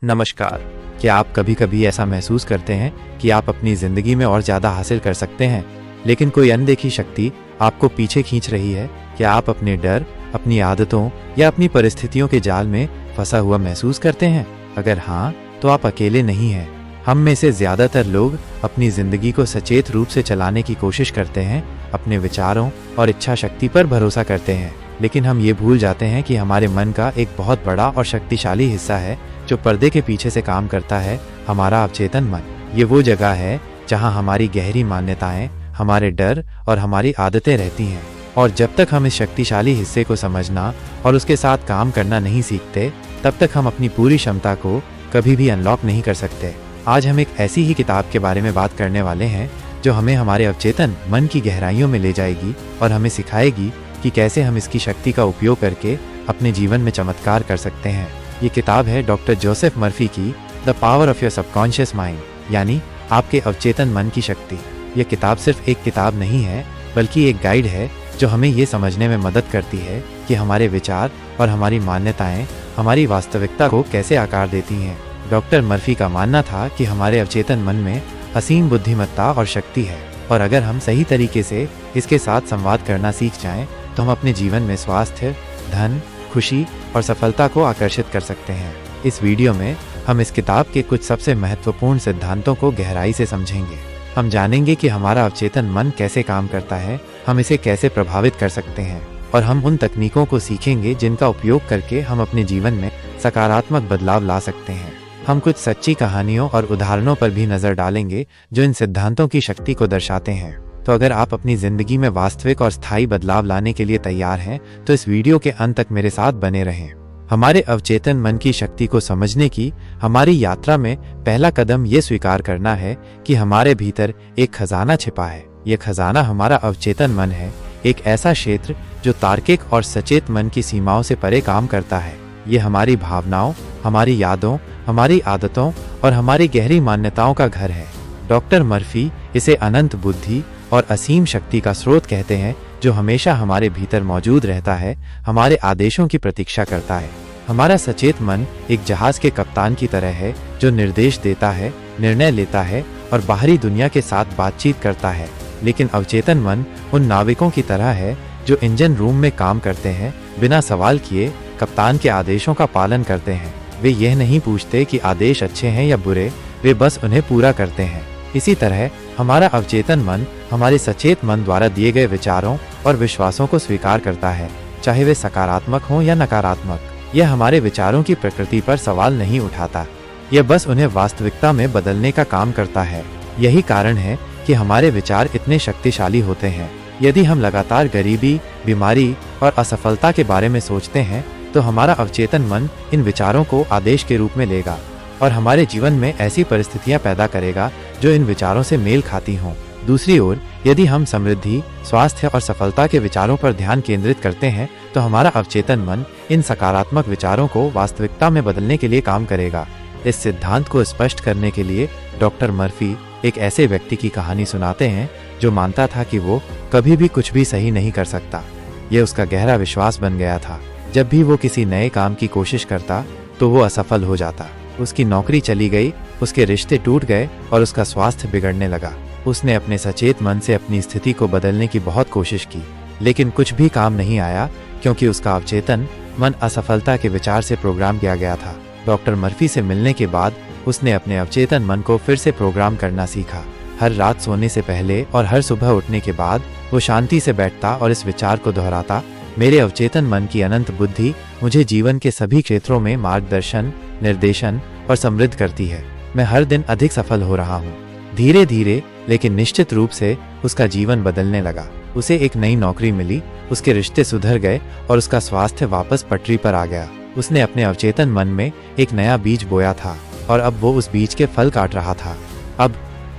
नमस्कार। क्या आप कभी कभी ऐसा महसूस करते हैं कि आप अपनी ज़िंदगी में और ज़्यादा हासिल कर सकते हैं, लेकिन कोई अनदेखी शक्ति आपको पीछे खींच रही है? क्या आप अपने डर, अपनी आदतों या अपनी परिस्थितियों के जाल में फंसा हुआ महसूस करते हैं? अगर हाँ, तो आप अकेले नहीं हैं। हम में से ज़्यादातर लोग अपनी ज़िंदगी को सचेत रूप से चलाने की कोशिश करते हैं, अपने विचारों और इच्छा शक्ति पर भरोसा करते हैं, लेकिन हम ये भूल जाते हैं कि हमारे मन का एक बहुत बड़ा और शक्तिशाली हिस्सा है जो पर्दे के पीछे से काम करता है, हमारा अवचेतन मन। ये वो जगह है जहाँ हमारी गहरी मान्यताएं, हमारे डर और हमारी आदतें रहती हैं। और जब तक हम इस शक्तिशाली हिस्से को समझना और उसके साथ काम करना नहीं सीखते, तब तक हम अपनी पूरी क्षमता को कभी भी अनलॉक नहीं कर सकते। आज हम एक ऐसी ही किताब के बारे में बात करने वाले हैं जो हमें हमारे अवचेतन मन की गहराइयों में ले जाएगी और हमें सिखाएगी कि कैसे हम इसकी शक्ति का उपयोग करके अपने जीवन में चमत्कार कर सकते हैं। ये किताब है डॉक्टर जोसेफ मर्फी की the power of your subconscious mind, यानी आपके अवचेतन मन की शक्ति। यह किताब सिर्फ एक किताब नहीं है, बल्कि एक गाइड है जो हमें ये समझने में मदद करती है कि हमारे विचार और हमारी मान्यताएं हमारी वास्तविकता को कैसे आकार देती हैं। डॉक्टर मर्फी का मानना था कि हमारे अवचेतन मन में असीम बुद्धिमत्ता और शक्ति है, और अगर हम सही तरीके से इसके साथ संवाद करना सीख जाएं, तो हम अपने जीवन में स्वास्थ्य, धन, खुशी और सफलता को आकर्षित कर सकते हैं। इस वीडियो में हम इस किताब के कुछ सबसे महत्वपूर्ण सिद्धांतों को गहराई से समझेंगे। हम जानेंगे कि हमारा अवचेतन मन कैसे काम करता है, हम इसे कैसे प्रभावित कर सकते हैं, और हम उन तकनीकों को सीखेंगे जिनका उपयोग करके हम अपने जीवन में सकारात्मक बदलाव ला सकते हैं। हम कुछ सच्ची कहानियों और उदाहरणों पर भी नजर डालेंगे जो इन सिद्धांतों की शक्ति को दर्शाते हैं। तो अगर आप अपनी जिंदगी में वास्तविक और स्थायी बदलाव लाने के लिए तैयार हैं, तो इस वीडियो के अंत तक मेरे साथ बने रहें। हमारे अवचेतन मन की शक्ति को समझने की हमारी यात्रा में पहला कदम ये स्वीकार करना है कि हमारे भीतर एक खजाना छिपा है। ये खजाना हमारा अवचेतन मन है, एक ऐसा क्षेत्र जो तार्किक और सचेत मन की सीमाओं से परे काम करता है। ये हमारी भावनाओं, हमारी यादों, हमारी आदतों और हमारी गहरी मान्यताओं का घर है। डॉक्टर मर्फी इसे अनंत बुद्धि और असीम शक्ति का स्रोत कहते हैं, जो हमेशा हमारे भीतर मौजूद रहता है, हमारे आदेशों की प्रतीक्षा करता है। हमारा सचेत मन एक जहाज के कप्तान की तरह है जो निर्देश देता है, निर्णय लेता है और बाहरी दुनिया के साथ बातचीत करता है। लेकिन अवचेतन मन उन नाविकों की तरह है जो इंजन रूम में काम करते हैं, बिना सवाल किए कप्तान के आदेशों का पालन करते हैं। वे यह नहीं पूछते कि आदेश अच्छे हैं या बुरे, वे बस उन्हें पूरा करते हैं। इसी तरह हमारा अवचेतन मन हमारे सचेत मन द्वारा दिए गए विचारों और विश्वासों को स्वीकार करता है, चाहे वे सकारात्मक हों या नकारात्मक। यह हमारे विचारों की प्रकृति पर सवाल नहीं उठाता, यह बस उन्हें वास्तविकता में बदलने का काम करता है। यही कारण है कि हमारे विचार इतने शक्तिशाली होते हैं। यदि हम लगातार गरीबी, बीमारी और असफलता के बारे में सोचते हैं, तो हमारा अवचेतन मन इन विचारों को आदेश के रूप में लेगा और हमारे जीवन में ऐसी परिस्थितियां पैदा करेगा जो इन विचारों से मेल खाती हों। दूसरी ओर, यदि हम समृद्धि, स्वास्थ्य और सफलता के विचारों पर ध्यान केंद्रित करते हैं, तो हमारा अवचेतन मन इन सकारात्मक विचारों को वास्तविकता में बदलने के लिए काम करेगा। इस सिद्धांत को स्पष्ट करने के लिए डॉक्टर मर्फी एक ऐसे व्यक्ति की कहानी सुनाते हैं जो मानता था कि वो कभी भी कुछ भी सही नहीं कर सकता। ये उसका गहरा विश्वास बन गया था। जब भी वो किसी नए काम की कोशिश करता, तो वो असफल हो जाता। उसकी नौकरी चली गई, उसके रिश्ते टूट गए और उसका स्वास्थ्य बिगड़ने लगा। उसने अपने सचेत मन से अपनी स्थिति को बदलने की बहुत कोशिश की, लेकिन कुछ भी काम नहीं आया, क्योंकि उसका अवचेतन मन असफलता के विचार से प्रोग्राम किया गया था। डॉक्टर मर्फी से मिलने के बाद उसने अपने अवचेतन मन को फिर से प्रोग्राम करना सीखा। हर रात सोने से पहले और हर सुबह उठने के बाद वो शांति से बैठता और इस विचार को दोहराता, मेरे अवचेतन मन की अनंत बुद्धि मुझे जीवन के सभी क्षेत्रों में मार्गदर्शन, निर्देशन और समृद्ध करती है। मैं हर दिन अधिक सफल हो रहा हूँ। धीरे धीरे लेकिन निश्चित रूप से उसका जीवन बदलने लगा। उसे एक नई नौकरी मिली, उसके रिश्ते सुधर गए और उसका स्वास्थ्य वापस पटरी पर आ गया। उसने अपने अवचेतन मन में एक नया बीज बोया था और अब वो उस बीज के फल काट रहा था। अब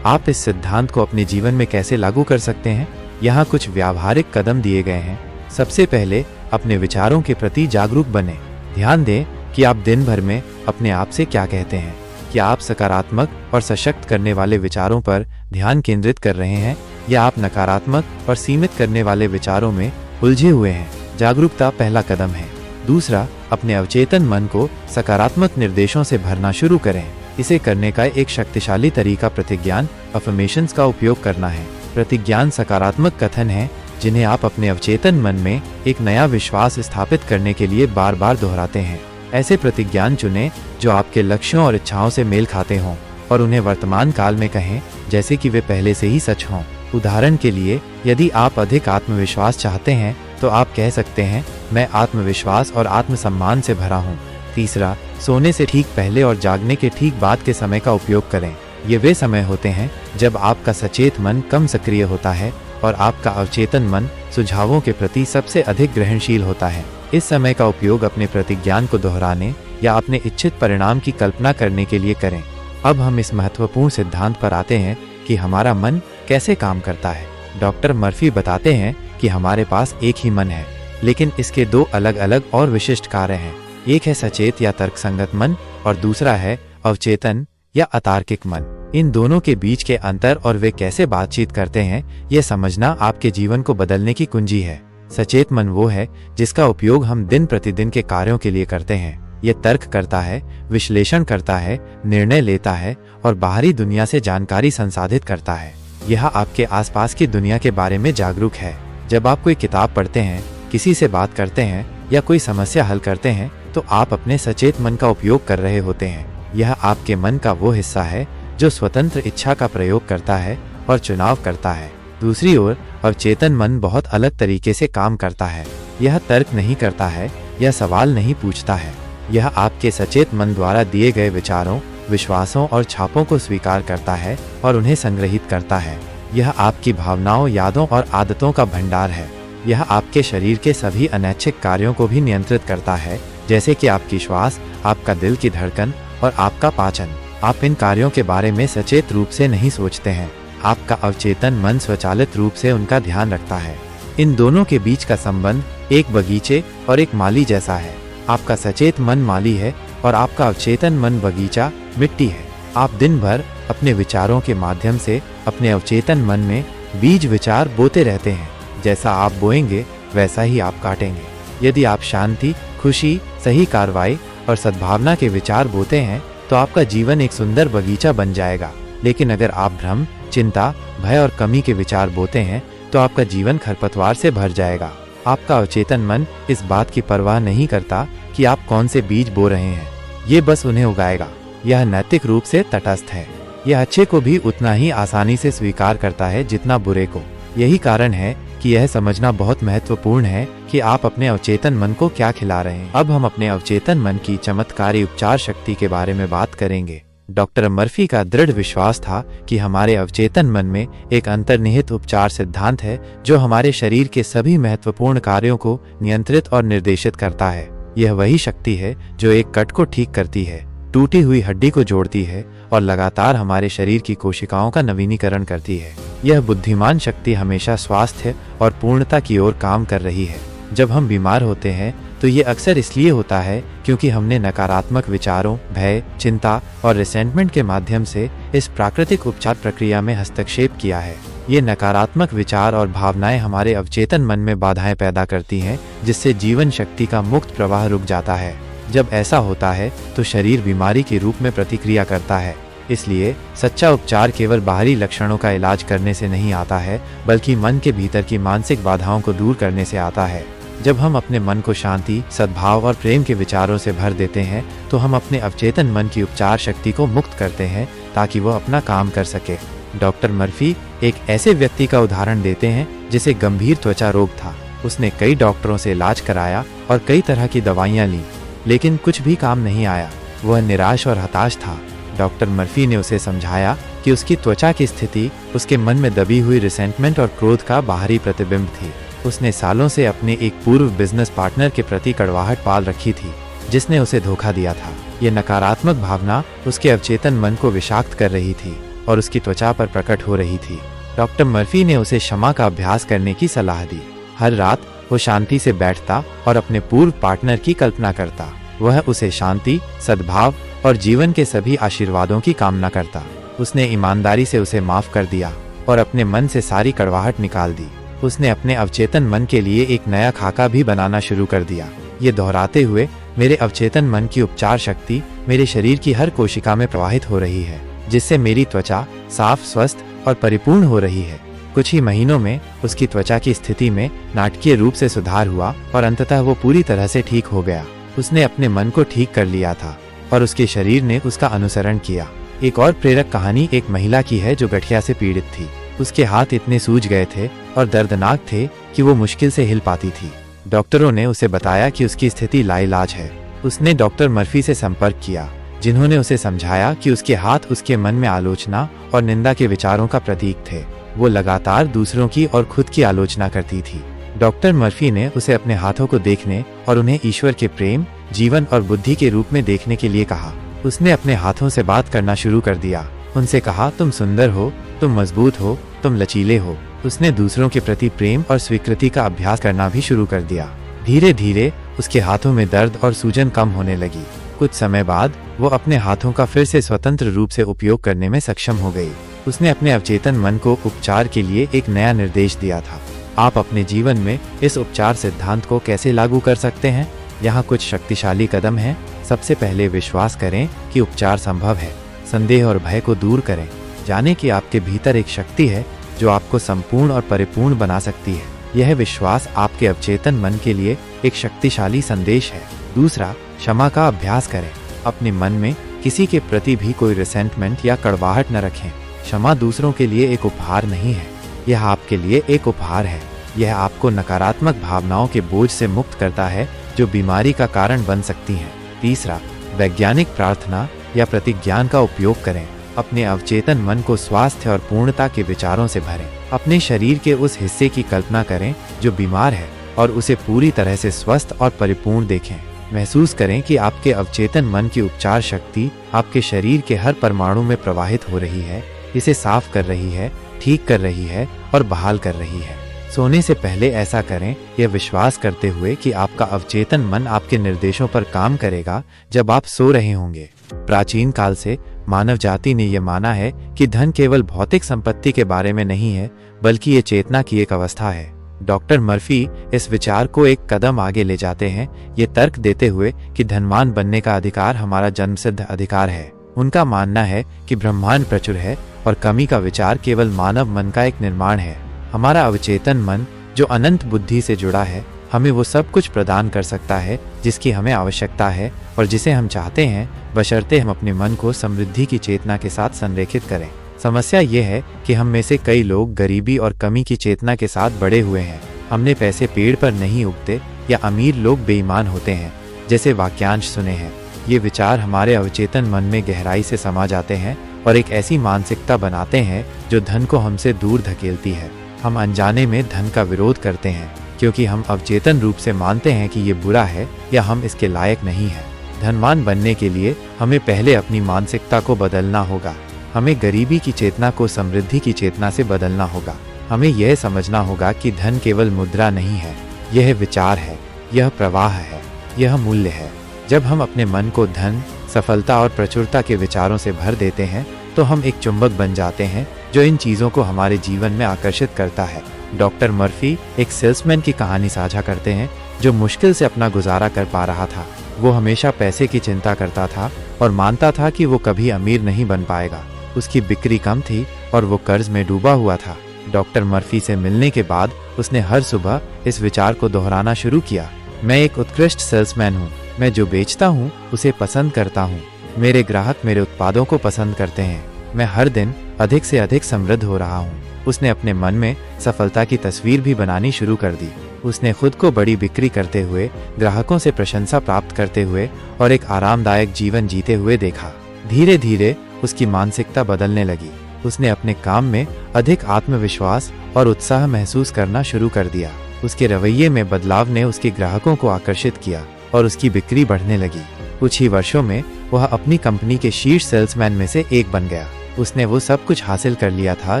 आप इस सिद्धांत को अपने जीवन में कैसे लागू कर सकते हैं? यहाँ कुछ व्यावहारिक कदम दिए गए हैं। सबसे पहले, अपने विचारों के प्रति जागरूक बने। ध्यान दें कि आप दिन भर में अपने आप से क्या कहते हैं। क्या आप सकारात्मक और सशक्त करने वाले विचारों पर ध्यान केंद्रित कर रहे हैं, या आप नकारात्मक और सीमित करने वाले विचारों में उलझे हुए हैं? जागरूकता पहला कदम है। दूसरा, अपने अवचेतन मन को सकारात्मक निर्देशों से भरना शुरू करें। इसे करने का एक शक्तिशाली तरीका प्रतिज्ञान अफर्मेशंस का उपयोग करना है। प्रतिज्ञान सकारात्मक कथन है जिन्हें आप अपने अवचेतन मन में एक नया विश्वास स्थापित करने के लिए बार बार दोहराते हैं। ऐसे प्रतिज्ञान चुनें जो आपके लक्ष्यों और इच्छाओं से मेल खाते हों और उन्हें वर्तमान काल में कहें जैसे कि वे पहले से ही सच हों। उदाहरण के लिए, यदि आप अधिक आत्मविश्वास चाहते हैं तो आप कह सकते हैं, मैं आत्मविश्वास और आत्मसम्मान से भरा हूँ। तीसरा, सोने से ठीक पहले और जागने के ठीक बाद के समय का उपयोग करें। ये वे समय होते हैं जब आपका सचेत मन कम सक्रिय होता है और आपका अवचेतन मन सुझावों के प्रति सबसे अधिक ग्रहणशील होता है। इस समय का उपयोग अपने प्रतिज्ञान को दोहराने या अपने इच्छित परिणाम की कल्पना करने के लिए करें। अब हम इस महत्वपूर्ण सिद्धांत पर आते हैं कि हमारा मन कैसे काम करता है। डॉक्टर मर्फी बताते हैं कि हमारे पास एक ही मन है, लेकिन इसके दो अलग अलग और विशिष्ट कार्य हैं। एक है सचेत या तर्कसंगत मन और दूसरा है अवचेतन या अतार्किक मन। इन दोनों के बीच के अंतर और वे कैसे बातचीत करते हैं, ये समझना आपके जीवन को बदलने की कुंजी है। सचेत मन वो है जिसका उपयोग हम दिन प्रतिदिन के कार्यों के लिए करते हैं। ये तर्क करता है, विश्लेषण करता है, निर्णय लेता है और बाहरी दुनिया से जानकारी संसाधित करता है। यह आपके आसपास की दुनिया के बारे में जागरूक है। जब आप कोई किताब पढ़ते हैं, किसी से बात करते हैं या कोई समस्या हल करते हैं तो आप अपने सचेत मन का उपयोग कर रहे होते हैं। यह आपके मन का वो हिस्सा है जो स्वतंत्र इच्छा का प्रयोग करता है और चुनाव करता है। दूसरी ओर अवचेतन मन बहुत अलग तरीके से काम करता है। यह तर्क नहीं करता है, यह सवाल नहीं पूछता है। यह आपके सचेत मन द्वारा दिए गए विचारों, विश्वासों और छापों को स्वीकार करता है और उन्हें संग्रहित करता है। यह आपकी भावनाओं, यादों और आदतों का भंडार है। यह आपके शरीर के सभी अनैच्छिक कार्यों को भी नियंत्रित करता है, जैसे कि आपकी श्वास, आपका दिल की धड़कन और आपका पाचन। आप इन कार्यों के बारे में सचेत रूप से नहीं सोचते हैं। आपका अवचेतन मन स्वचालित रूप से उनका ध्यान रखता है। इन दोनों के बीच का संबंध एक बगीचे और एक माली जैसा है। आपका सचेत मन माली है और आपका अवचेतन मन बगीचा, मिट्टी है। आप दिन भर अपने विचारों के माध्यम से अपने अवचेतन मन में बीज विचार बोते रहते हैं। जैसा आप बोएंगे वैसा ही आप काटेंगे। यदि आप शांति, खुशी, सही कार्रवाई और सद्भावना के विचार बोते हैं तो आपका जीवन एक सुंदर बगीचा बन जाएगा। लेकिन अगर आप भ्रम, चिंता, भय और कमी के विचार बोते हैं तो आपका जीवन खरपतवार से भर जाएगा। आपका अवचेतन मन इस बात की परवाह नहीं करता कि आप कौन से बीज बो रहे हैं, ये बस उन्हें उगाएगा। यह नैतिक रूप से तटस्थ है। यह अच्छे को भी उतना ही आसानी से स्वीकार करता है जितना बुरे को। यही कारण है कि यह समझना बहुत महत्वपूर्ण है कि आप अपने अवचेतन मन को क्या खिला रहे हैं। अब हम अपने अवचेतन मन की चमत्कारी उपचार शक्ति के बारे में बात करेंगे। डॉक्टर मर्फी का दृढ़ विश्वास था कि हमारे अवचेतन मन में एक अंतर्निहित उपचार सिद्धांत है जो हमारे शरीर के सभी महत्वपूर्ण कार्यों को नियंत्रित और निर्देशित करता है। यह वही शक्ति है जो एक कट को ठीक करती है, टूटी हुई हड्डी को जोड़ती है और लगातार हमारे शरीर की कोशिकाओं का नवीनीकरण करती है। यह बुद्धिमान शक्ति हमेशा स्वास्थ्य और पूर्णता की ओर काम कर रही है। जब हम बीमार होते हैं तो ये अक्सर इसलिए होता है क्योंकि हमने नकारात्मक विचारों, भय, चिंता और रिसेंटमेंट के माध्यम से इस प्राकृतिक उपचार प्रक्रिया में हस्तक्षेप किया है। ये नकारात्मक विचार और भावनाएं हमारे अवचेतन मन में बाधाएं पैदा करती हैं, जिससे जीवन शक्ति का मुक्त प्रवाह रुक जाता है। जब ऐसा होता है तो शरीर बीमारी के रूप में प्रतिक्रिया करता है। इसलिए सच्चा उपचार केवल बाहरी लक्षणों का इलाज करने से नहीं आता है, बल्कि मन के भीतर की मानसिक बाधाओं को दूर करने से आता है। जब हम अपने मन को शांति, सद्भाव और प्रेम के विचारों से भर देते हैं तो हम अपने अवचेतन मन की उपचार शक्ति को मुक्त करते हैं ताकि वह अपना काम कर सके। डॉक्टर मर्फी एक ऐसे व्यक्ति का उदाहरण देते हैं जिसे गंभीर त्वचा रोग था। उसने कई डॉक्टरों से इलाज कराया और कई तरह की दवाइयाँ ली, लेकिन कुछ भी काम नहीं आया। वह निराश और हताश था। डॉक्टर मर्फी ने उसे समझाया कि उसकी त्वचा की स्थिति उसके मन में दबी हुई रिसेंटमेंट और क्रोध का बाहरी प्रतिबिंब थी। उसने सालों से अपने एक पूर्व बिजनेस पार्टनर के प्रति कड़वाहट पाल रखी थी, जिसने उसे धोखा दिया था। ये नकारात्मक भावना उसके अवचेतन मन को विषाक्त कर रही थी और उसकी त्वचा पर प्रकट हो रही थी। डॉक्टर मर्फी ने उसे क्षमा का अभ्यास करने की सलाह दी। हर रात वो शांति से बैठता और अपने पूर्व पार्टनर की कल्पना करता। वह उसे शांति, सद्भाव और जीवन के सभी आशीर्वादों की कामना करता। उसने ईमानदारी से उसे माफ कर दिया और अपने मन से सारी कड़वाहट निकाल दी। उसने अपने अवचेतन मन के लिए एक नया खाका भी बनाना शुरू कर दिया। ये दोहराते हुए मेरे अवचेतन मन की उपचार शक्ति मेरे शरीर की हर कोशिका में प्रवाहित हो रही है, जिससे मेरी त्वचा साफ, स्वस्थ और परिपूर्ण हो रही है। कुछ ही महीनों में उसकी त्वचा की स्थिति में नाटकीय रूप से सुधार हुआ और अंततः वो पूरी तरह से ठीक हो गया। उसने अपने मन को ठीक कर लिया था और उसके शरीर ने उसका अनुसरण किया। एक और प्रेरक कहानी एक महिला की है जो गठिया से पीड़ित थी। उसके हाथ इतने सूज गए थे और दर्दनाक थे कि वो मुश्किल से हिल पाती थी। डॉक्टरों ने उसे बताया कि उसकी स्थिति लाइलाज है। उसने डॉक्टर मर्फी से संपर्क किया, जिन्होंने उसे समझाया कि उसके हाथ उसके मन में आलोचना और निंदा के विचारों का प्रतीक थे। वो लगातार दूसरों की और खुद की आलोचना करती थी। डॉक्टर मर्फी ने उसे अपने हाथों को देखने और उन्हें ईश्वर के प्रेम, जीवन और बुद्धि के रूप में देखने के लिए कहा। उसने अपने हाथों से बात करना शुरू कर दिया। उनसे कहा, तुम सुंदर हो, तुम मजबूत हो, तुम लचीले हो। उसने दूसरों के प्रति प्रेम और स्वीकृति का अभ्यास करना भी शुरू कर दिया। धीरे धीरे उसके हाथों में दर्द और सूजन कम होने लगी। कुछ समय बाद वो अपने हाथों का फिर से स्वतंत्र रूप से उपयोग करने में सक्षम हो गई। उसने अपने अवचेतन मन को उपचार के लिए एक नया निर्देश दिया था। आप अपने जीवन में इस उपचार सिद्धांत को कैसे लागू कर सकते हैं? यहाँ कुछ शक्तिशाली कदम हैं। सबसे पहले विश्वास करें कि उपचार संभव है। संदेह और भय को दूर करें। जानें कि आपके भीतर एक शक्ति है जो आपको संपूर्ण और परिपूर्ण बना सकती है। यह विश्वास आपके अवचेतन मन के लिए एक शक्तिशाली संदेश है। दूसरा, क्षमा का अभ्यास करें। अपने मन में किसी के प्रति भी कोई रिसेंटमेंट या कड़वाहट न रखें। क्षमा दूसरों के लिए एक उपहार नहीं है, यह आपके लिए एक उपहार है। यह आपको नकारात्मक भावनाओं के बोझ से मुक्त करता है जो बीमारी का कारण बन सकती हैं। तीसरा, वैज्ञानिक प्रार्थना या प्रतिज्ञान का उपयोग करें। अपने अवचेतन मन को स्वास्थ्य और पूर्णता के विचारों से भरें। अपने शरीर के उस हिस्से की कल्पना करें जो बीमार है और उसे पूरी तरह से स्वस्थ और परिपूर्ण देखें। महसूस करें कि आपके अवचेतन मन की उपचार शक्ति आपके शरीर के हर परमाणु में प्रवाहित हो रही है, इसे साफ कर रही है, ठीक कर रही है और बहाल कर रही है। सोने से पहले ऐसा करें, यह विश्वास करते हुए कि आपका अवचेतन मन आपके निर्देशों पर काम करेगा जब आप सो रहे होंगे। प्राचीन काल से मानव जाति ने यह माना है कि धन केवल भौतिक संपत्ति के बारे में नहीं है, बल्कि ये चेतना की एक अवस्था है। डॉक्टर मर्फी इस विचार को एक कदम आगे ले जाते हैं, ये तर्क देते हुए कि धनवान बनने का अधिकार हमारा जन्मसिद्ध अधिकार है। उनका मानना है कि ब्रह्मांड प्रचुर है और कमी का विचार केवल मानव मन का एक निर्माण है। हमारा अवचेतन मन जो अनंत बुद्धि से जुड़ा है, हमें वो सब कुछ प्रदान कर सकता है जिसकी हमें आवश्यकता है और जिसे हम चाहते हैं, बशर्ते हम अपने मन को समृद्धि की चेतना के साथ संरेखित करें। समस्या ये है कि हम में से कई लोग गरीबी और कमी की चेतना के साथ बड़े हुए हैं। हमने पैसे पेड़ पर नहीं उगते या अमीर लोग बेईमान होते हैं जैसे वाक्यांश सुने हैं। ये विचार हमारे अवचेतन मन में गहराई से समा जाते हैं और एक ऐसी मानसिकता बनाते हैं जो धन को हमसे दूर धकेलती है। हम अनजाने में धन का विरोध करते हैं क्योंकि हम अवचेतन रूप से मानते हैं कि ये बुरा है या हम इसके लायक नहीं हैं। धनवान बनने के लिए हमें पहले अपनी मानसिकता को बदलना होगा। हमें गरीबी की चेतना को समृद्धि की चेतना से बदलना होगा। हमें यह समझना होगा कि धन केवल मुद्रा नहीं है, यह विचार है, यह प्रवाह है, यह मूल्य है। जब हम अपने मन को धन, सफलता और प्रचुरता के विचारों से भर देते हैं तो हम एक चुंबक बन जाते हैं जो इन चीजों को हमारे जीवन में आकर्षित करता है। डॉक्टर मर्फी एक सेल्समैन की कहानी साझा करते हैं जो मुश्किल से अपना गुजारा कर पा रहा था। वो हमेशा पैसे की चिंता करता था और मानता था कि वो कभी अमीर नहीं बन पाएगा। उसकी बिक्री कम थी और वो कर्ज में डूबा हुआ था। डॉक्टर मर्फी से मिलने के बाद उसने हर सुबह इस विचार को दोहराना शुरू किया, मैं एक उत्कृष्ट सेल्समैन हूँ। मैं जो बेचता हूँ उसे पसंद करता हूँ। मेरे ग्राहक मेरे उत्पादों को पसंद करते हैं। मैं हर दिन अधिक से अधिक समृद्ध हो रहा हूँ। उसने अपने मन में सफलता की तस्वीर भी बनानी शुरू कर दी। उसने खुद को बड़ी बिक्री करते हुए, ग्राहकों से प्रशंसा प्राप्त करते हुए और एक आरामदायक जीवन जीते हुए देखा। धीरे धीरे उसकी मानसिकता बदलने लगी। उसने अपने काम में अधिक आत्मविश्वास और उत्साह महसूस करना शुरू कर दिया। उसके रवैये में बदलाव ने उसके ग्राहकों को आकर्षित किया और उसकी बिक्री बढ़ने लगी। कुछ ही वर्षों में वह अपनी कंपनी के शीर्ष सेल्समैन में से एक बन गया। उसने वो सब कुछ हासिल कर लिया था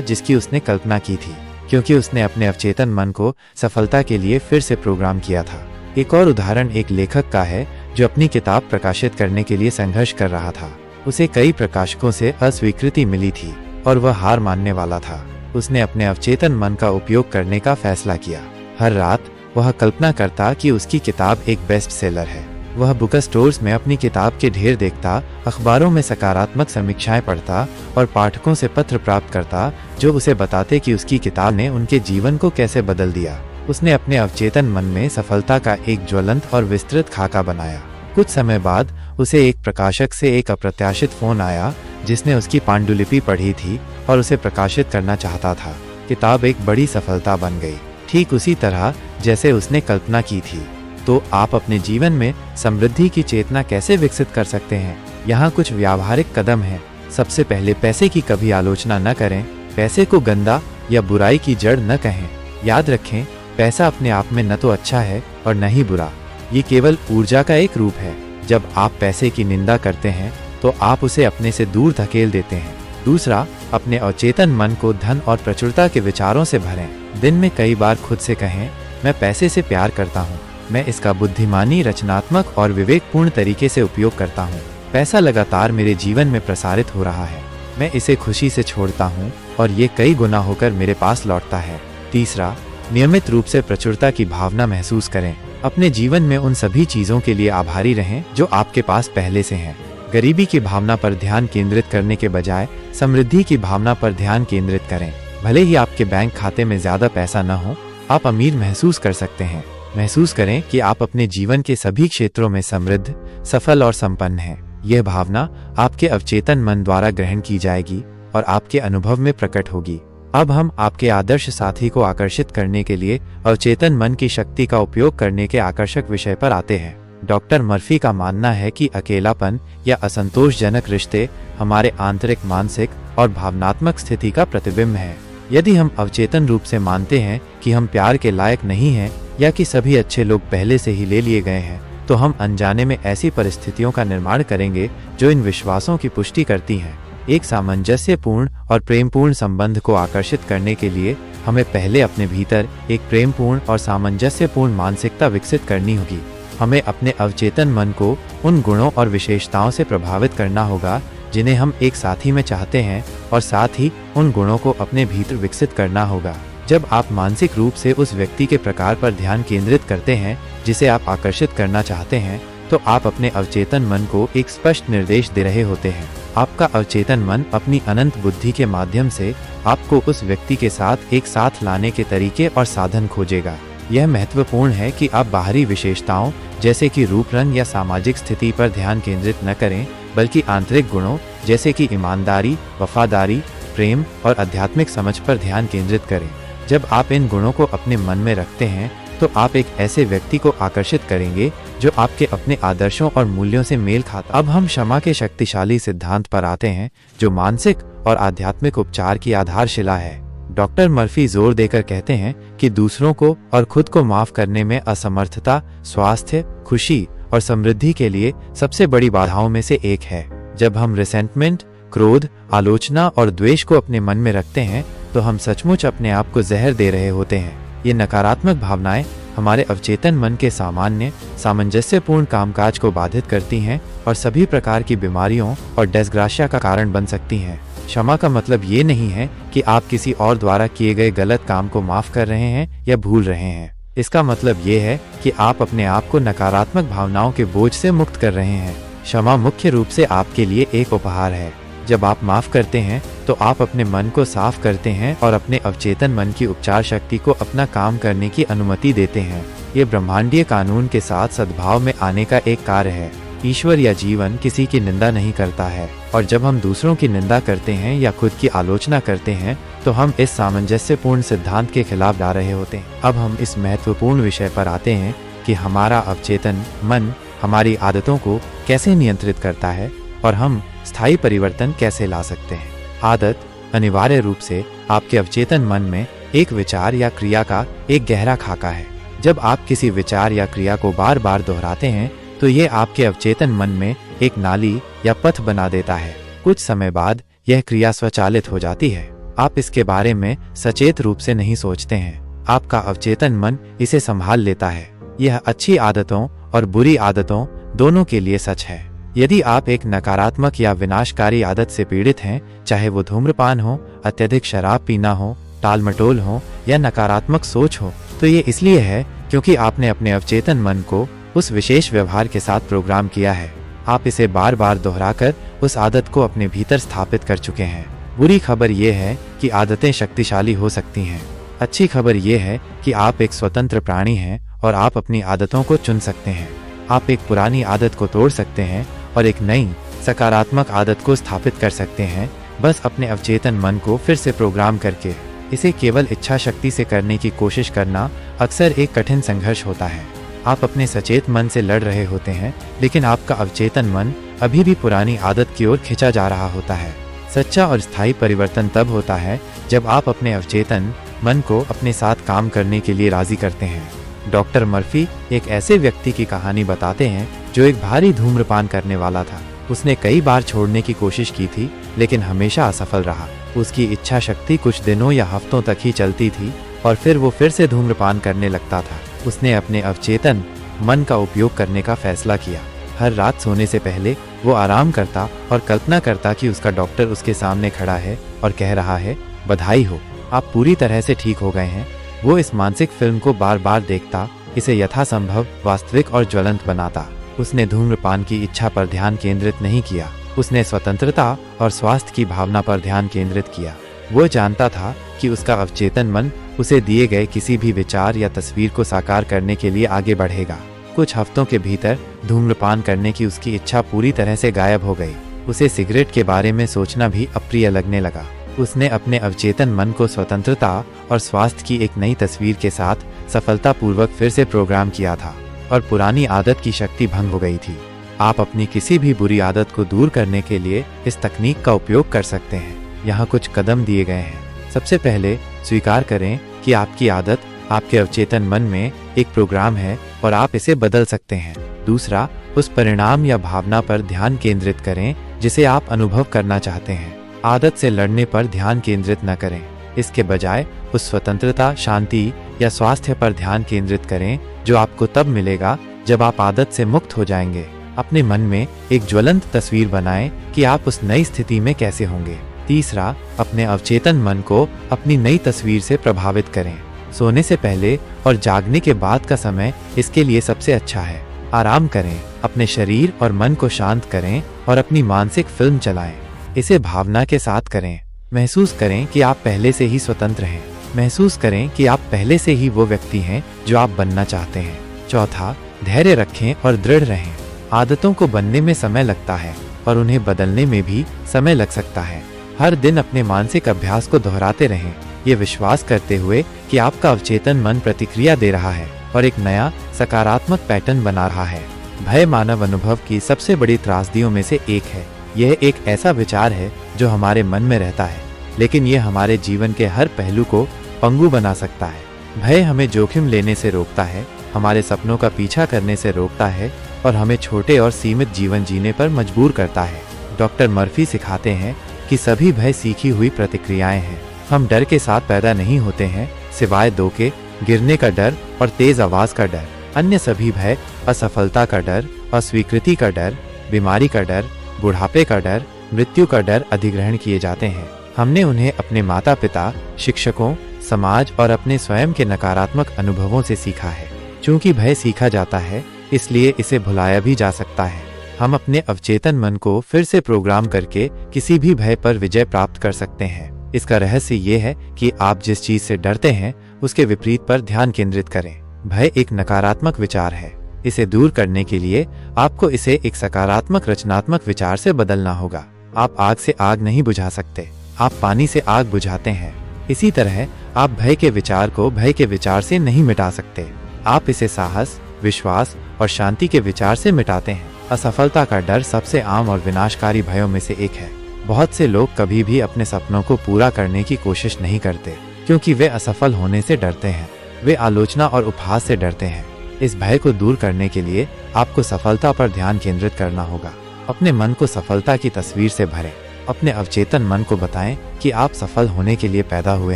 जिसकी उसने कल्पना की थी, क्योंकि उसने अपने अवचेतन मन को सफलता के लिए फिर से प्रोग्राम किया था। एक और उदाहरण एक लेखक का है जो अपनी किताब प्रकाशित करने के लिए संघर्ष कर रहा था। उसे कई प्रकाशकों से अस्वीकृति मिली थी और वह हार मानने वाला था। उसने अपने अवचेतन मन का उपयोग करने का फैसला किया। हर रात वह कल्पना करता कि उसकी किताब एक बेस्ट सेलर है। वह बुक स्टोर्स में अपनी किताब के ढेर देखता, अखबारों में सकारात्मक समीक्षाएं पढ़ता और पाठकों से पत्र प्राप्त करता जो उसे बताते कि उसकी किताब ने उनके जीवन को कैसे बदल दिया। उसने अपने अवचेतन मन में सफलता का एक ज्वलंत और विस्तृत खाका बनाया। कुछ समय बाद उसे एक प्रकाशक से एक अप्रत्याशित फोन आया जिसने उसकी पांडुलिपि पढ़ी थी और उसे प्रकाशित करना चाहता था। किताब एक बड़ी सफलता बन गई, ठीक उसी तरह जैसे उसने कल्पना की थी। तो आप अपने जीवन में समृद्धि की चेतना कैसे विकसित कर सकते हैं? यहाँ कुछ व्यावहारिक कदम हैं। सबसे पहले, पैसे की कभी आलोचना न करें। पैसे को गंदा या बुराई की जड़ न कहें। याद रखें, पैसा अपने आप में न तो अच्छा है और न ही बुरा, ये केवल ऊर्जा का एक रूप है। जब आप पैसे की निंदा करते हैं तो आप उसे अपने से दूर धकेल देते हैं। दूसरा, अपने अवचेतन मन को धन और प्रचुरता के विचारों से भरें। दिन में कई बार खुद से कहें, मैं पैसे से प्यार करता हूँ, मैं इसका बुद्धिमानी, रचनात्मक और विवेकपूर्ण तरीके से उपयोग करता हूँ। पैसा लगातार मेरे जीवन में प्रसारित हो रहा है, मैं इसे खुशी से छोड़ता हूँ और ये कई गुना होकर मेरे पास लौटता है। तीसरा, नियमित रूप से प्रचुरता की भावना महसूस करें। अपने जीवन में उन सभी चीजों के लिए आभारी रहें जो आपके पास पहले से हैं। गरीबी की भावना पर ध्यान केंद्रित करने के बजाय समृद्धि की भावना पर ध्यान केंद्रित करें। भले ही आपके बैंक खाते में ज्यादा पैसा न हो, आप अमीर महसूस कर सकते हैं। महसूस करें कि आप अपने जीवन के सभी क्षेत्रों में समृद्ध, सफल और संपन्न हैं। यह भावना आपके अवचेतन मन द्वारा ग्रहण की जाएगी और आपके अनुभव में प्रकट होगी। अब हम आपके आदर्श साथी को आकर्षित करने के लिए अवचेतन मन की शक्ति का उपयोग करने के आकर्षक विषय पर आते हैं। डॉक्टर मर्फी का मानना है कि अकेलापन या असंतोषजनक रिश्ते हमारे आंतरिक, मानसिक और भावनात्मक स्थिति का प्रतिबिंब है। यदि हम अवचेतन रूप से मानते हैं कि हम प्यार के लायक नहीं हैं या कि सभी अच्छे लोग पहले से ही ले लिए गए हैं, तो हम अनजाने में ऐसी परिस्थितियों का निर्माण करेंगे जो इन विश्वासों की पुष्टि करती हैं। एक सामंजस्यपूर्ण और प्रेमपूर्ण संबंध को आकर्षित करने के लिए हमें पहले अपने भीतर एक प्रेमपूर्ण और सामंजस्यपूर्ण मानसिकता विकसित करनी होगी। हमें अपने अवचेतन मन को उन गुणों और विशेषताओं से प्रभावित करना होगा जिन्हें हम एक साथी में चाहते हैं और साथ ही उन गुणों को अपने भीतर विकसित करना होगा। जब आप मानसिक रूप से उस व्यक्ति के प्रकार पर ध्यान केंद्रित करते हैं जिसे आप आकर्षित करना चाहते हैं, तो आप अपने अवचेतन मन को एक स्पष्ट निर्देश दे रहे होते हैं। आपका अवचेतन मन अपनी अनंत बुद्धि के माध्यम से आपको उस व्यक्ति के साथ एक साथ लाने के तरीके और साधन खोजेगा। यह महत्वपूर्ण है कि आप बाहरी विशेषताओं जैसे कि रूप, रंग या सामाजिक स्थिति पर ध्यान केंद्रित न करें, बल्कि आंतरिक गुणों जैसे कि ईमानदारी, वफादारी, प्रेम और आध्यात्मिक समझ पर ध्यान केंद्रित करें। जब आप इन गुणों को अपने मन में रखते हैं तो आप एक ऐसे व्यक्ति को आकर्षित करेंगे जो आपके अपने आदर्शों और मूल्यों से मेल खाता। अब हम क्षमा के शक्तिशाली सिद्धांत पर आते हैं जो मानसिक और आध्यात्मिक उपचार की आधारशिला है। डॉक्टर मर्फी जोर देकर कहते हैं कि दूसरों को और खुद को माफ करने में असमर्थता स्वास्थ्य, खुशी और समृद्धि के लिए सबसे बड़ी बाधाओं में से एक है। जब हम रिसेंटमेंट, क्रोध, आलोचना और द्वेष को अपने मन में रखते हैं तो हम सचमुच अपने आप को जहर दे रहे होते हैं। ये नकारात्मक भावनाएं हमारे अवचेतन मन के सामान्य, सामंजस्यपूर्ण कामकाज को बाधित करती हैं और सभी प्रकार की बीमारियों और डिस्ग्राशिया का कारण बन सकती हैं। क्षमा का मतलब ये नहीं है कि आप किसी और द्वारा किए गए गलत काम को माफ कर रहे हैं या भूल रहे हैं। इसका मतलब ये है कि आप अपने आप को नकारात्मक भावनाओं के बोझ से मुक्त कर रहे हैं। क्षमा मुख्य रूप से आपके लिए एक उपहार है। जब आप माफ करते हैं तो आप अपने मन को साफ करते हैं और अपने अवचेतन मन की उपचार शक्ति को अपना काम करने की अनुमति देते हैं। ये ब्रह्मांडीय कानून के साथ सद्भाव में आने का एक कार्य है। ईश्वर या जीवन किसी की निंदा नहीं करता है और जब हम दूसरों की निंदा करते हैं या खुद की आलोचना करते हैं तो हम इस सामंजस्यपूर्ण सिद्धांत के खिलाफ जा रहे होते हैं। अब हम इस महत्वपूर्ण विषय पर आते हैं कि हमारा अवचेतन मन हमारी आदतों को कैसे नियंत्रित करता है और हम स्थायी परिवर्तन कैसे ला सकते हैं। आदत अनिवार्य रूप से आपके अवचेतन मन में एक विचार या क्रिया का एक गहरा खाका है। जब आप किसी विचार या क्रिया को बार बार दोहराते हैं तो ये आपके अवचेतन मन में एक नाली या पथ बना देता है। कुछ समय बाद यह क्रिया स्वचालित हो जाती है। आप इसके बारे में सचेत रूप से नहीं सोचते हैं। आपका अवचेतन मन इसे संभाल लेता है। यह अच्छी आदतों और बुरी आदतों दोनों के लिए सच है। यदि आप एक नकारात्मक या विनाशकारी आदत से पीड़ित हैं, चाहे वो धूम्रपान हो, अत्यधिक शराब पीना हो, टालमटोल हो या नकारात्मक सोच हो, तो ये इसलिए है क्योंकि आपने अपने अवचेतन मन को उस विशेष व्यवहार के साथ प्रोग्राम किया है। आप इसे बार बार दोहराकर उस आदत को अपने भीतर स्थापित कर चुके हैं। बुरी खबर यह है कि आदतें शक्तिशाली हो सकती हैं। अच्छी खबर यह है कि आप एक स्वतंत्र प्राणी हैं और आप अपनी आदतों को चुन सकते हैं। आप एक पुरानी आदत को तोड़ सकते हैं और एक नई सकारात्मक आदत को स्थापित कर सकते हैं, बस अपने अवचेतन मन को फिर से प्रोग्राम करके। इसे केवल इच्छा शक्ति से करने की कोशिश करना अक्सर एक कठिन संघर्ष होता है। आप अपने सचेत मन से लड़ रहे होते हैं, लेकिन आपका अवचेतन मन अभी भी पुरानी आदत की ओर खिंचा जा रहा होता है। सच्चा और स्थायी परिवर्तन तब होता है जब आप अपने अवचेतन मन को अपने साथ काम करने के लिए राजी करते हैं। डॉक्टर मर्फी एक ऐसे व्यक्ति की कहानी बताते हैं जो एक भारी धूम्रपान करने वाला था। उसने कई बार छोड़ने की कोशिश की थी, लेकिन हमेशा असफल रहा। उसकी इच्छा शक्ति कुछ दिनों या हफ्तों तक ही चलती थी और फिर वो फिर से धूम्रपान करने लगता था। उसने अपने अवचेतन मन का उपयोग करने का फैसला किया। हर रात सोने से पहले वो आराम करता और कल्पना करता कि उसका डॉक्टर उसके सामने खड़ा है और कह रहा है, बधाई हो, आप पूरी तरह से ठीक हो गए हैं। वो इस मानसिक फिल्म को बार बार देखता, इसे यथासंभव वास्तविक और ज्वलंत बनाता। उसने धूम्रपान की इच्छा पर ध्यान केंद्रित नहीं किया, उसने स्वतंत्रता और स्वास्थ्य की भावना पर ध्यान केंद्रित किया। वो जानता था कि उसका अवचेतन मन उसे दिए गए किसी भी विचार या तस्वीर को साकार करने के लिए आगे बढ़ेगा। कुछ हफ्तों के भीतर धूम्रपान करने की उसकी इच्छा पूरी तरह से गायब हो गई। उसे सिगरेट के बारे में सोचना भी अप्रिय लगने लगा। उसने अपने अवचेतन मन को स्वतंत्रता और स्वास्थ्य की एक नई तस्वीर के साथ सफलतापूर्वक फिर से प्रोग्राम किया था और पुरानी आदत की शक्ति भंग हो गई थी। आप अपनी किसी भी बुरी आदत को दूर करने के लिए इस तकनीक का उपयोग कर सकते हैं। यहाँ कुछ कदम दिए गए हैं। सबसे पहले स्वीकार करें कि आपकी आदत आपके अवचेतन मन में एक प्रोग्राम है और आप इसे बदल सकते हैं। दूसरा, उस परिणाम या भावना पर ध्यान केंद्रित करें जिसे आप अनुभव करना चाहते हैं। आदत से लड़ने पर ध्यान केंद्रित न करें, इसके बजाय उस स्वतंत्रता, शांति या स्वास्थ्य पर ध्यान केंद्रित करें जो आपको तब मिलेगा जब आप आदत से मुक्त हो जाएंगे। अपने मन में एक ज्वलंत तस्वीर बनाएं कि आप उस नई स्थिति में कैसे होंगे। तीसरा, अपने अवचेतन मन को अपनी नई तस्वीर से प्रभावित करें। सोने से पहले और जागने के बाद का समय इसके लिए सबसे अच्छा है। आराम करें, अपने शरीर और मन को शांत करें और अपनी मानसिक फिल्म चलाएं। इसे भावना के साथ करें। महसूस करें कि आप पहले से ही स्वतंत्र हैं। महसूस करें कि आप पहले से ही वो व्यक्ति हैं जो आप बनना चाहते हैं। चौथा, धैर्य रखें और दृढ़ रहें। आदतों को बनने में समय लगता है और उन्हें बदलने में भी समय लग सकता है। हर दिन अपने मानसिक अभ्यास को दोहराते रहें, ये विश्वास करते हुए कि आपका अवचेतन मन प्रतिक्रिया दे रहा है और एक नया सकारात्मक पैटर्न बना रहा है। भय मानव अनुभव की सबसे बड़ी त्रासदियों में से एक है। यह एक ऐसा विचार है जो हमारे मन में रहता है, लेकिन यह हमारे जीवन के हर पहलू को पंगु बना सकता है। भय हमें जोखिम लेने से रोकता है, हमारे सपनों का पीछा करने से रोकता है और हमें छोटे और सीमित जीवन जीने पर मजबूर करता है। डॉक्टर मर्फी सिखाते हैं कि सभी भय सीखी हुई प्रतिक्रियाएं हैं। हम डर के साथ पैदा नहीं होते हैं, सिवाय दो के, गिरने का डर और तेज आवाज का डर। अन्य सभी भय असफलता का डर, अस्वीकृति का डर, बीमारी का डर, बुढ़ापे का डर, मृत्यु का डर अधिग्रहण किए जाते हैं। हमने उन्हें अपने माता पिता, शिक्षकों, समाज और अपने स्वयं के नकारात्मक अनुभवों से सीखा है। चूंकि भय सीखा जाता है, इसलिए इसे भुलाया भी जा सकता है। हम अपने अवचेतन मन को फिर से प्रोग्राम करके किसी भी भय पर विजय प्राप्त कर सकते हैं। इसका रहस्य ये है कि आप जिस चीज से डरते हैं उसके विपरीत पर ध्यान केंद्रित करें। भय एक नकारात्मक विचार है। इसे दूर करने के लिए आपको इसे एक सकारात्मक रचनात्मक विचार से बदलना होगा। आप आग से आग नहीं बुझा सकते, आप पानी से आग बुझाते हैं। इसी तरह आप भय के विचार को भय के विचार से नहीं मिटा सकते, आप इसे साहस, विश्वास और शांति के विचार से मिटाते हैं। असफलता का डर सबसे आम और विनाशकारी भयों में से एक है। बहुत से लोग कभी भी अपने सपनों को पूरा करने की कोशिश नहीं करते क्योंकि वे असफल होने से डरते हैं। वे आलोचना और उपहास से डरते हैं। इस भय को दूर करने के लिए आपको सफलता पर ध्यान केंद्रित करना होगा। अपने मन को सफलता की तस्वीर से भरें। अपने अवचेतन मन को बताएं कि आप सफल होने के लिए पैदा हुए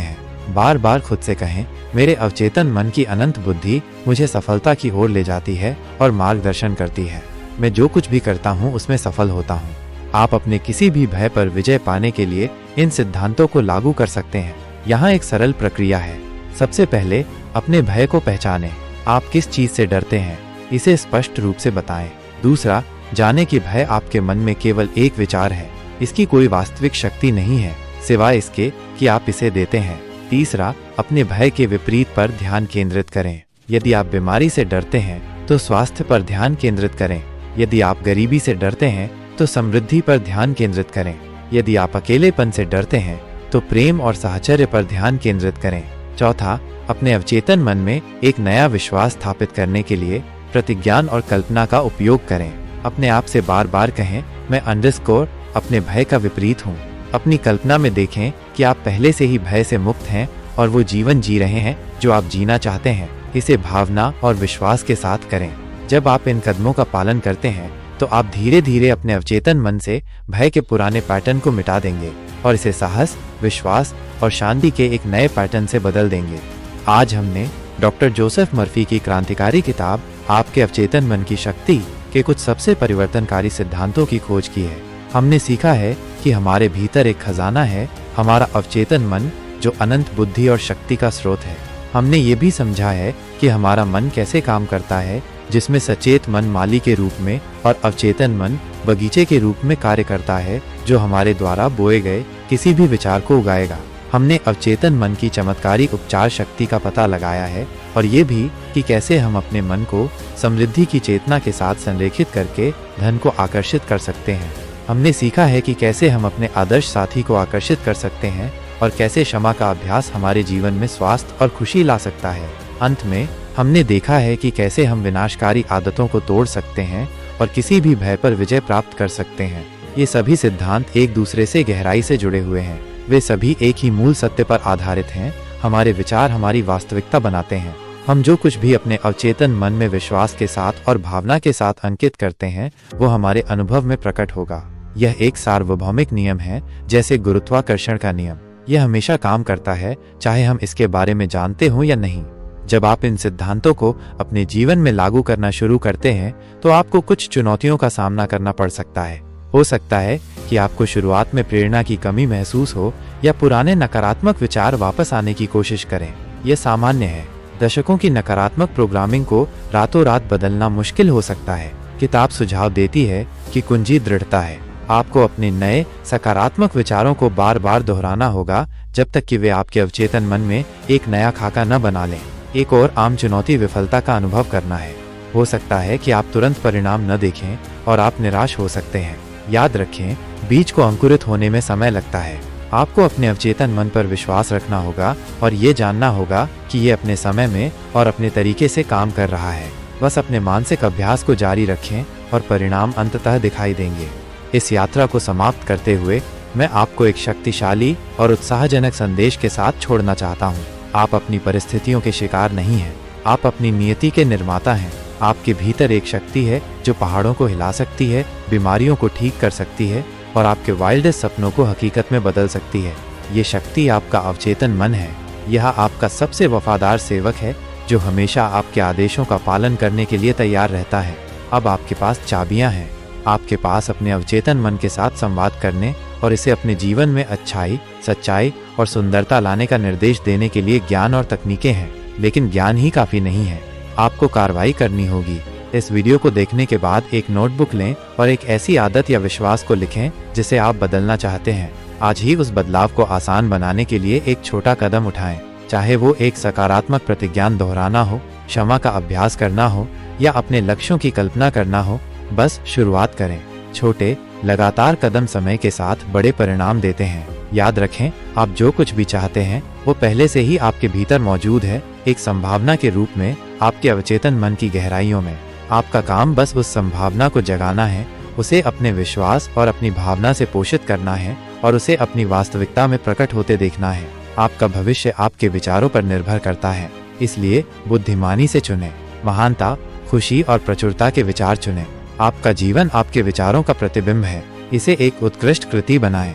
हैं। बार बार खुद से कहें, मेरे अवचेतन मन की अनंत बुद्धि मुझे सफलता की ओर ले जाती है और मार्गदर्शन करती है। मैं जो कुछ भी करता हूँ उसमें सफल होता हूँ। आप अपने किसी भी भय पर विजय पाने के लिए इन सिद्धांतों को लागू कर सकते हैं। यहाँ एक सरल प्रक्रिया है। सबसे पहले अपने भय को पहचानें। आप किस चीज से डरते हैं, इसे स्पष्ट रूप से बताएं। दूसरा, जाने कि भय आपके मन में केवल एक विचार है, इसकी कोई वास्तविक शक्ति नहीं है सिवाय इसके कि आप इसे देते हैं। तीसरा, अपने भय के विपरीत पर ध्यान केंद्रित करें। यदि आप बीमारी से डरते हैं तो स्वास्थ्य पर ध्यान केंद्रित करें। यदि आप गरीबी से डरते हैं तो समृद्धि पर ध्यान केंद्रित करें। यदि आप अकेलेपन से डरते हैं तो प्रेम और साहचर्य पर ध्यान केंद्रित करें। चौथा, अपने अवचेतन मन में एक नया विश्वास स्थापित करने के लिए प्रतिज्ञान और कल्पना का उपयोग करें। अपने आप से बार बार कहें, मैं अंडरस्कोर अपने भय का विपरीत हूँ। अपनी कल्पना में देखें कि आप पहले से ही भय से मुक्त हैं और वो जीवन जी रहे हैं जो आप जीना चाहते हैं। इसे भावना और विश्वास के साथ करें। जब आप इन कदमों का पालन करते हैं तो आप धीरे धीरे अपने अवचेतन मन से भय के पुराने पैटर्न को मिटा देंगे और इसे साहस, विश्वास और शांति के एक नए पैटर्न से बदल देंगे। आज हमने डॉक्टर जोसेफ मर्फी की क्रांतिकारी किताब आपके अवचेतन मन की शक्ति के कुछ सबसे परिवर्तनकारी सिद्धांतों की खोज की है। हमने सीखा है कि हमारे भीतर एक खजाना है, हमारा अवचेतन मन, जो अनंत बुद्धि और शक्ति का स्रोत है। हमने ये भी समझा है कि हमारा मन कैसे काम करता है, जिसमें सचेत मन माली के रूप में और अवचेतन मन बगीचे के रूप में कार्य करता है, जो हमारे द्वारा बोए गए किसी भी विचार को उगाएगा। हमने अवचेतन मन की चमत्कारी उपचार शक्ति का पता लगाया है और ये भी कि कैसे हम अपने मन को समृद्धि की चेतना के साथ संरेखित करके धन को आकर्षित कर सकते हैं। हमने सीखा है कि कैसे हम अपने आदर्श साथी को आकर्षित कर सकते हैं और कैसे क्षमा का अभ्यास हमारे जीवन में स्वास्थ्य और खुशी ला सकता है। अंत में हमने देखा है कि कैसे हम विनाशकारी आदतों को तोड़ सकते हैं और किसी भी भय पर विजय प्राप्त कर सकते हैं। ये सभी सिद्धांत एक दूसरे से गहराई से जुड़े हुए हैं। वे सभी एक ही मूल सत्य पर आधारित हैं। हमारे विचार हमारी वास्तविकता बनाते हैं। हम जो कुछ भी अपने अवचेतन मन में विश्वास के साथ और भावना के साथ अंकित करते हैं, वो हमारे अनुभव में प्रकट होगा। यह एक सार्वभौमिक नियम है, जैसे गुरुत्वाकर्षण का नियम। यह हमेशा काम करता है, चाहे हम इसके बारे में जानते हों या नहीं। जब आप इन सिद्धांतों को अपने जीवन में लागू करना शुरू करते हैं तो आपको कुछ चुनौतियों का सामना करना पड़ सकता है। हो सकता है कि आपको शुरुआत में प्रेरणा की कमी महसूस हो या पुराने नकारात्मक विचार वापस आने की कोशिश करें। यह सामान्य है। दशकों की नकारात्मक प्रोग्रामिंग को रातों रात बदलना मुश्किल हो सकता है। किताब सुझाव देती है कि कुंजी दृढ़ता है। आपको अपने नए सकारात्मक विचारों को बार बार दोहराना होगा जब तक कि वे आपके अवचेतन मन में एक नया खाका न बना लें। एक और आम चुनौती विफलता का अनुभव करना है। हो सकता है कि आप तुरंत परिणाम न देखें और आप निराश हो सकते हैं। याद रखें, बीज को अंकुरित होने में समय लगता है। आपको अपने अवचेतन मन पर विश्वास रखना होगा और ये जानना होगा कि ये अपने समय में और अपने तरीके से काम कर रहा है। बस अपने मानसिक अभ्यास को जारी रखें और परिणाम अंततः दिखाई देंगे। इस यात्रा को समाप्त करते हुए मैं आपको एक शक्तिशाली और उत्साहजनक संदेश के साथ छोड़ना चाहता हूँ। आप अपनी परिस्थितियों के शिकार नहीं हैं। आप अपनी नियति के निर्माता हैं। आपके भीतर एक शक्ति है जो पहाड़ों को हिला सकती है, बीमारियों को ठीक कर सकती है और आपके वाइल्डेस्ट सपनों को हकीकत में बदल सकती है। ये शक्ति आपका अवचेतन मन है। यह आपका सबसे वफादार सेवक है जो हमेशा आपके आदेशों का पालन करने के लिए तैयार रहता है। अब आपके पास चाबियां हैं। आपके पास अपने अवचेतन मन के साथ संवाद करने और इसे अपने जीवन में अच्छाई, सच्चाई और सुंदरता लाने का निर्देश देने के लिए ज्ञान और तकनीकें हैं। लेकिन ज्ञान ही काफी नहीं है। आपको कार्रवाई करनी होगी। इस वीडियो को देखने के बाद एक नोटबुक लें और एक ऐसी आदत या विश्वास को लिखें जिसे आप बदलना चाहते हैं। आज ही उस बदलाव को आसान बनाने के लिए एक छोटा कदम उठाएं। चाहे वो एक सकारात्मक प्रतिज्ञान दोहराना हो, क्षमा का अभ्यास करना हो या अपने लक्ष्यों की कल्पना करना हो, बस शुरुआत करें। छोटे लगातार कदम समय के साथ बड़े परिणाम देते हैं। याद रखें, आप जो कुछ भी चाहते हैं वो पहले से ही आपके भीतर मौजूद है, एक संभावना के रूप में आपके अवचेतन मन की गहराइयों में। आपका काम बस उस संभावना को जगाना है, उसे अपने विश्वास और अपनी भावना से पोषित करना है और उसे अपनी वास्तविकता में प्रकट होते देखना है। आपका भविष्य आपके विचारों पर निर्भर करता है, इसलिए बुद्धिमानी से चुनें। महानता, खुशी और प्रचुरता के विचार चुनें। आपका जीवन आपके विचारों का प्रतिबिंब है। इसे एक उत्कृष्ट कृति बनाएं।